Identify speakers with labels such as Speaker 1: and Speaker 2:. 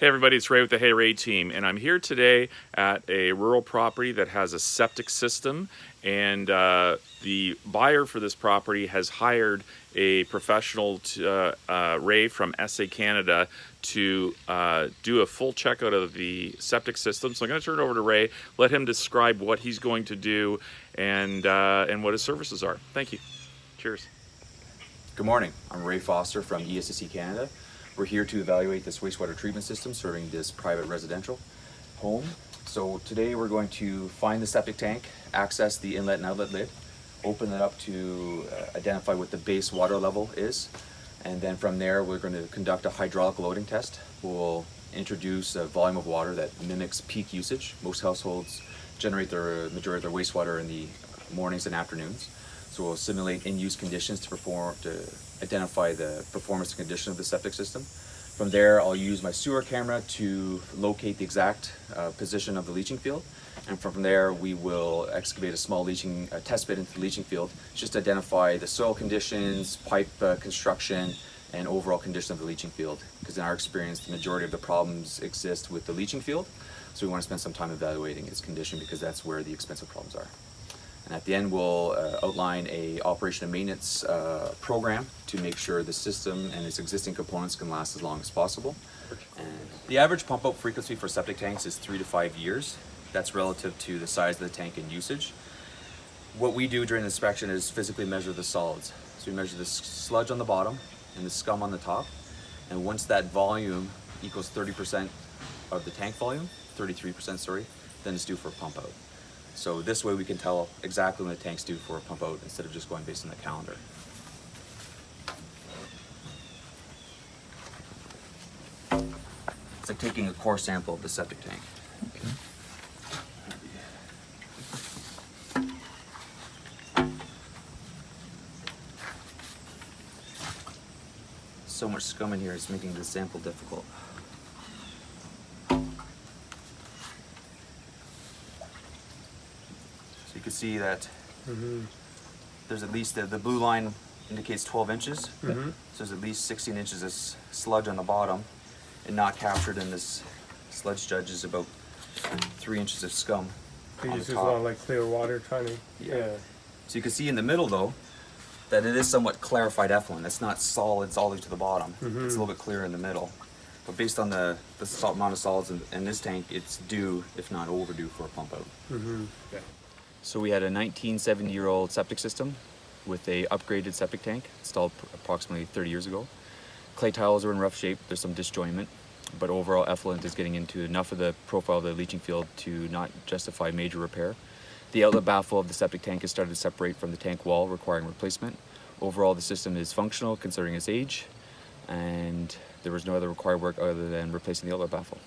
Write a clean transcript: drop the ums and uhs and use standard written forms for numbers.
Speaker 1: Hey everybody, it's Ray with the HeyRay team, and I'm here today at a rural property that has a septic system, and the buyer for this property has hired a professional, Ray from SA Canada, to do a full checkout of the septic system. So I'm going to turn it over to Ray, let him describe what he's going to do and what his services are. Thank you. Cheers.
Speaker 2: Good morning, I'm Ray Foster from ESSC Canada. We're here to evaluate this wastewater treatment system serving this private residential home. So today we're going to find the septic tank, access the inlet and outlet lid, open it up to identify what the base water level is, and then from there we're going to conduct a hydraulic loading test. We'll introduce a volume of water that mimics peak usage. Most households generate their majority of their wastewater in the mornings and afternoons. So we'll simulate in-use conditions to identify the performance and condition of the septic system. From there, I'll use my sewer camera to locate the exact position of the leaching field. And from there, we will excavate a small test bit into the leaching field, just to identify the soil conditions, pipe construction, and overall condition of the leaching field. Because in our experience, the majority of the problems exist with the leaching field. So we want to spend some time evaluating its condition because that's where the expensive problems are. And at the end, we'll outline a operation and maintenance program to make sure the system and its existing components can last as long as possible. And the average pump out frequency for septic tanks is 3 to 5 years. That's relative to the size of the tank and usage. What we do during the inspection is physically measure the solids. So we measure the sludge on the bottom and the scum on the top. And once that volume equals 30% of the tank volume, 33%, sorry, then it's due for a pump out. So this way we can tell exactly when the tank's due for a pump out instead of just going based on the calendar. It's like taking a core sample of the septic tank. Okay. So much scum in here is making the sample difficult. You can see that there's at least, the blue line indicates 12 inches. So there's at least 16 inches of sludge on the bottom, and not captured in this sludge judge is about 3 inches of scum
Speaker 3: So
Speaker 2: on
Speaker 3: you
Speaker 2: the
Speaker 3: just
Speaker 2: top.
Speaker 3: want like clear water trying to, yeah.
Speaker 2: So you can see in the middle though, that it is somewhat clarified effluent. It's not solids all the way to the bottom. It's a little bit clearer in the middle. But based on the amount of solids in this tank, it's due, if not overdue, for a pump out.
Speaker 3: Yeah.
Speaker 2: So we had a 1970-year-old septic system with a upgraded septic tank installed approximately 30 years ago. Clay tiles are in rough shape, there's some disjointment, but overall effluent is getting into enough of the profile of the leaching field to not justify major repair. The outlet baffle of the septic tank has started to separate from the tank wall, requiring replacement. Overall, the system is functional considering its age, and there was no other required work other than replacing the outlet baffle.